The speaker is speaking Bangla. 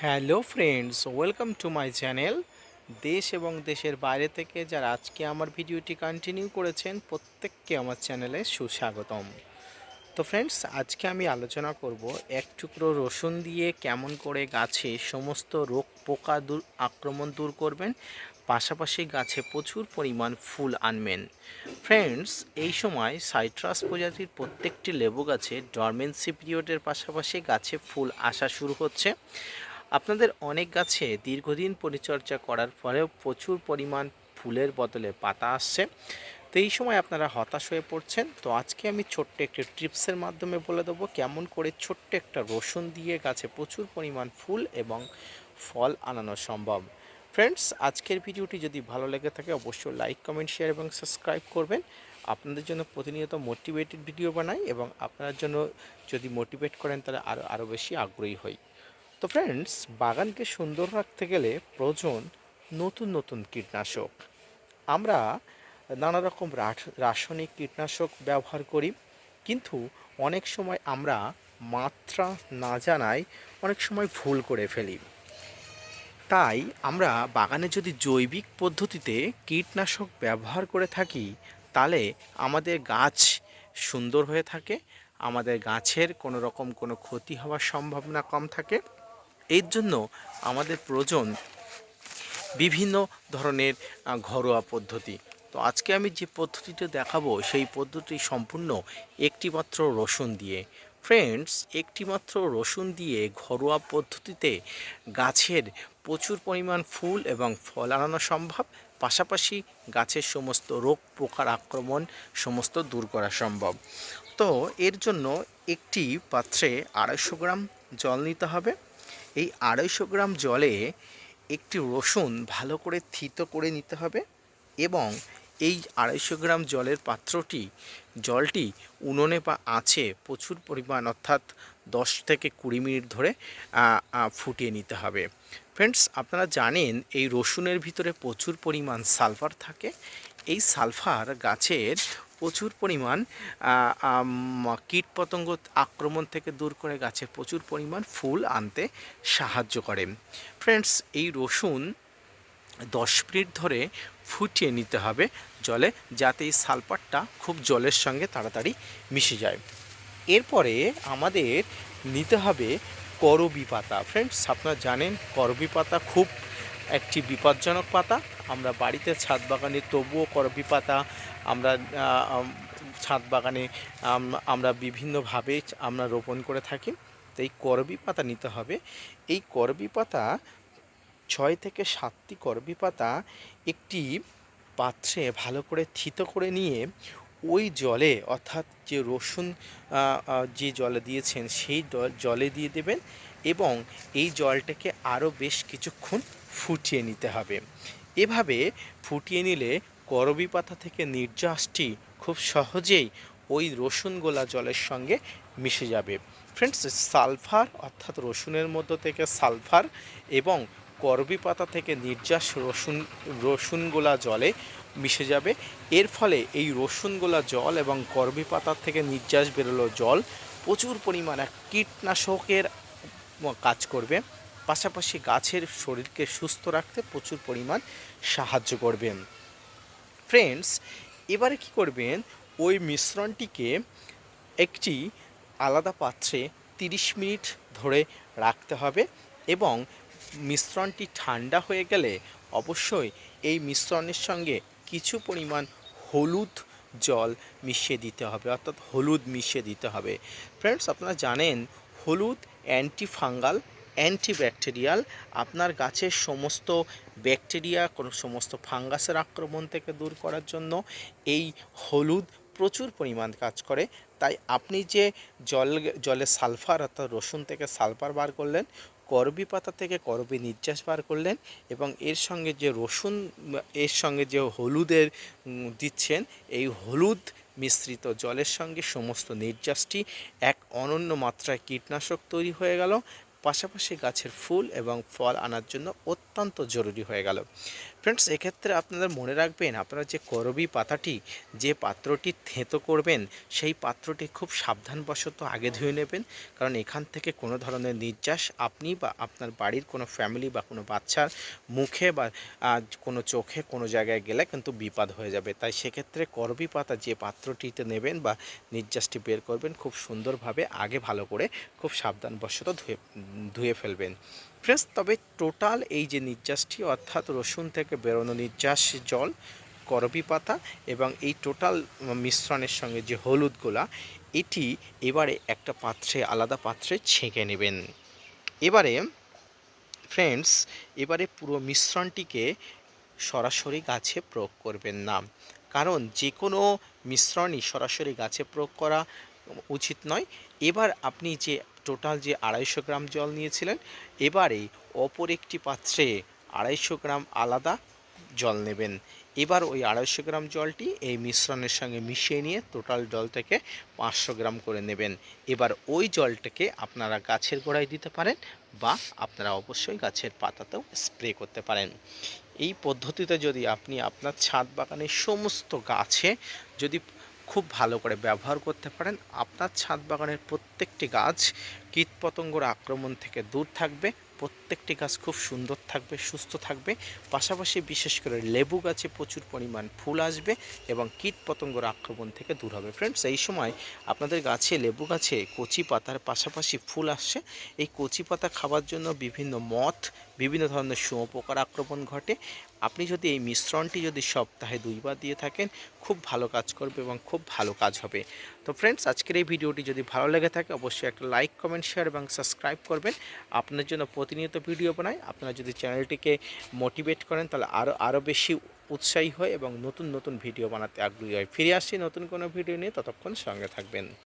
Hello friends, welcome to my channel. দেশ এবং দেশের বাইরে থেকে যারা আজকে আমার ভিডিওটি কন্টিনিউ করেছেন প্রত্যেককে আমার চ্যানেলে সুস্বাগতম। তো ফ্রেন্ডস, আজকে আমি আলোচনা করব এক টুকরো রসুন দিয়ে কেমন করে গাছে সমস্ত রোগ পোকা আক্রমণ দূর করবেন, পাশাপাশি গাছে প্রচুর পরিমাণ ফুল আনবেন। ফ্রেন্ডস, এই সময় সাইট্রাস প্রজাতির প্রত্যেকটি লেবু গাছে ডরমেন্সি পিরিয়ডের পাশাপাশি গাছে ফুল আসা শুরু হচ্ছে। আপনাদের অনেক গাছে দীর্ঘদিন পরিচর্যা করার পরেও প্রচুর পরিমাণ ফুলের বদলে পাতা আসছে। তো এই সময় আপনারা হতাশ হয়ে পড়ছেন। তো আজকে আমি ছোট্ট একটি টিপসের মাধ্যমে বলে দেবো কেমন করে ছোট্ট একটা রসুন দিয়ে গাছে প্রচুর পরিমাণ ফুল এবং ফল আনানো সম্ভব। ফ্রেন্ডস, আজকের ভিডিওটি যদি ভালো লেগে থাকে অবশ্যই লাইক, কমেন্ট, শেয়ার এবং সাবস্ক্রাইব করবেন। আপনাদের জন্য প্রতিনিয়ত মোটিভেটেড ভিডিও বানাই এবং আপনার জন্য যদি মোটিভেট করেন তাহলে আরও বেশি আগ্রহী হই। তো ফ্রেন্ডস, বাগানকে সুন্দর রাখতে গেলে প্রয়োজন নতুন নতুন কীটনাশক। আমরা নানা রকম রাসায়নিক কীটনাশক ব্যবহার করি, কিন্তু অনেক সময় আমরা মাত্রা না জানায় অনেক সময় ভুল করে ফেলি। তাই আমরা বাগানে যদি জৈবিক পদ্ধতিতে কীটনাশক ব্যবহার করে থাকি তাহলে আমাদের গাছ সুন্দর হয়ে থাকে, আমাদের গাছের কোনো রকম কোনো ক্ষতি হওয়ার সম্ভাবনা কম থাকে। এর জন্য আমাদের প্রয়োজন বিভিন্ন ধরনের ঘরোয়া পদ্ধতি। তো আজকে আমি যে পদ্ধতিটা দেখাবো সেই পদ্ধতি সম্পূর্ণ একটিমাত্র রসুন দিয়ে। ফ্রেন্ডস, একটিমাত্র রসুন দিয়ে ঘরোয়া পদ্ধতিতে গাছের প্রচুর পরিমাণ ফুল এবং ফল আনানো সম্ভব, পাশাপাশি গাছের সমস্ত রোগ পোকার আক্রমণ সমস্ত দূর করা সম্ভব। তো এর জন্য একটি পাত্রে 250 গ্রাম জল নিতে হবে। এই 250 গ্রাম জলে একটি রসুন ভালো করে থিতো করে নিতে হবে এবং এই 250 গ্রাম জলটি উনুনে বা আঁচে প্রচুর পরিমাণ অর্থাৎ 10 থেকে 20 মিনিট ধরে ফুটিয়ে নিতে হবে। ফ্রেন্ডস, আপনারা জানেন এই রসুনের ভিতরে প্রচুর পরিমাণ সালফার থাকে। এই সালফার গাছের প্রচুর পরিমাণ কীটপতঙ্গ আক্রমণ থেকে দূর করে গাছে প্রচুর পরিমাণ ফুল আনতে সাহায্য করে। ফ্রেন্ডস, এই রসুন 10 মিনিট ধরে ফুটিয়ে নিতে হবে জলে, যাতে এই সালফারটা খুব জলের সঙ্গে তাড়াতাড়ি মিশে যায়। এরপরে আমাদের নিতে হবে করবি পাতা। ফ্রেন্ডস, আপনারা জানেন করবি পাতা খুব একটি বিপজ্জনক পাতা। আমরা বাড়িতে ছাদ বাগানে তবুও করবি পাতা আমরা ছাদ বাগানে আমরা বিভিন্নভাবে আমরা রোপণ করে থাকি। তো এই করবি পাতা নিতে হবে। এই করবি পাতা 6 থেকে 7টি করবি পাতা একটি পাত্রে ভালো করে থিতো করে নিয়ে ওই জলে অর্থাৎ যে রসুন যে জলে দিয়েছেন সেই জলে দিয়ে দেবেন এবং এই জলটাকে আরও বেশ কিছুক্ষণ ফুটিয়ে নিতে হবে। এভাবে ফুটিয়ে নিলে করবি পাতা থেকে নির্যাসটি খুব সহজেই ওই রসুন গোলা জলের সঙ্গে মিশে যাবে। ফ্রেন্ডস, সালফার অর্থাৎ রসুনের মধ্য থেকে সালফার এবং করবি পাতা থেকে নির্যাস রসুন গোলা জলে মিশে যাবে। এর ফলে এই রসুন গোলা জল এবং করবি পাতার থেকে নির্যাস বেরোলো জল প্রচুর পরিমাণে কীটনাশকের কাজ করবে, পাশাপাশি গাছের শরীরকে সুস্থ রাখতে প্রচুর পরিমাণ সাহায্য করবেন। ফ্রেন্ডস, এবারে কি করবেন, ওই মিশ্রণটিকে একটি আলাদা পাত্রে 30 মিনিট ধরে রাখতে হবে এবং মিশ্রণটি ঠান্ডা হয়ে গেলে অবশ্যই এই মিশ্রণের সঙ্গে কিছু পরিমাণ হলুদ জল মিশিয়ে দিতে হবে, অর্থাৎ হলুদ মিশিয়ে দিতে হবে। ফ্রেন্ডস, আপনারা জানেন হলুদ অ্যান্টিফাঙ্গাল, অ্যান্টিব্যাকটেরিয়াল, আপনার গাছের সমস্ত ব্যাকটেরিয়া সমস্ত ফাঙ্গাসের আক্রমণ থেকে দূর করার জন্য এই হলুদ প্রচুর পরিমাণ কাজ করে। তাই আপনি যে জলে সালফার অর্থাৎ রসুন থেকে সালফার বার করলেন, করবি পাতা থেকে করবি নির্যাস বার করলেন এবং এর সঙ্গে যে হলুদের দিচ্ছেন, এই হলুদ মিশ্রিত জলের সঙ্গে সমস্ত নির্যাসটি এক অনন্য মাত্রায় কীটনাশক তৈরি হয়ে গেল, পাশাপাশি গাছের ফুল এবং ফল আনার জন্য অত্যন্ত জরুরি হয়ে গেল। ফ্রেন্ডস, এক্ষেত্রে আপনারা মনে রাখবেন, আপনারা যে করবি পাতাটি যে পাত্রটি থেঁতো করবেন সেই পাত্রটি খুব সাবধানবশত আগে ধুয়ে নেবেন, কারণ এখান থেকে কোনো ধরনের নির্যাস আপনি বা আপনার বাড়ির কোনো ফ্যামিলি বা কোনো বাচ্চার মুখে বা কোনো চোখে কোনো জায়গায় গেলে কিন্তু বিপদ হয়ে যাবে। তাই সেক্ষেত্রে করবি পাতা যে পাত্রটিতে নেবেন বা নির্যাসটি বের করবেন খুব সুন্দরভাবে আগে ভালো করে খুব সাবধানবশত ধুয়ে ফেলবেন। ফ্রেন্ডস, তবে টোটাল এই যে নির্যাসটি অর্থাৎ রসুন থেকে বেরোনো নির্যাস জল, করবি পাতা এবং এই টোটাল মিশ্রণের সঙ্গে যে হলুদগুলা, এটি এবারে একটা পাত্রে, আলাদা পাত্রে ছেঁকে নেবেন। এবারে ফ্রেন্ডস, এবারে পুরো মিশ্রণটিকে সরাসরি গাছে প্রয়োগ করবেন না, কারণ যে কোনো মিশ্রণই সরাসরি গাছে প্রয়োগ করা উচিত নয়। এবার আপনি যে টোটাল যে 250 গ্রাম জল নিয়েছিলেন, এবারে অপর একটি পাত্রে 250 গ্রাম আলাদা জল নেবেন। এবার ওই 250 গ্রাম জলটি এই মিশ্রণের সঙ্গে মিশিয়ে নিয়ে টোটাল জল থেকে 500 গ্রাম করে নেবেন। এবার ওই জলটাকে আপনারা গাছের গোড়ায় দিতে পারেন বা আপনারা অবশ্যই গাছের পাতাতেও স্প্রে করতে পারেন। এই পদ্ধতিতে যদি আপনি আপনার ছাদ বাগানের সমস্ত গাছে যদি খুব ভালো করে ব্যবহার করতে পারেন, আপনার ছাদ বাগানের প্রত্যেকটি গাছ কীটপতঙ্গর আক্রমণ থেকে দূর থাকবে, প্রত্যেকটি গাছ খুব সুন্দর থাকবে, সুস্থ থাকবে। পাশাপাশি বিশেষ করে লেবু গাছে প্রচুর পরিমাণ ফুল আসবে এবং কীটপতঙ্গর আক্রমণ থেকে দূর হবে। ফ্রেন্ডস, এই সময় আপনাদের গাছে, লেবু গাছে কচি পাতার পাশাপাশি ফুল আসছে। এই কচি পাতা খাওয়ার জন্য বিভিন্ন মথ, বিভিন্ন ধরনের শুঁয়োপোকার আক্রমণ ঘটে। আপনি যদি এই মিশ্রণটি যদি সপ্তাহে 2 বার দিয়ে থাকেন, খুব ভালো কাজ করবে এবং খুব ভালো কাজ হবে। তো ফ্রেন্ডস, আজকের এই ভিডিওটি যদি ভালো লেগে থাকে অবশ্যই একটা লাইক, কমেন্ট, শেয়ার এবং সাবস্ক্রাইব করবেন। আপনার জন্য প্রতিনিয়ত ভিডিও বানাই। আপনারা যদি চ্যানেলটিকে মোটিভেট করেন তাহলে আরও বেশি উৎসাহী হয় এবং নতুন নতুন ভিডিও বানাতে আগ্রহী হয়। ফিরে আসছি নতুন কোনো ভিডিও নিয়ে, ততক্ষণ সঙ্গে থাকবেন।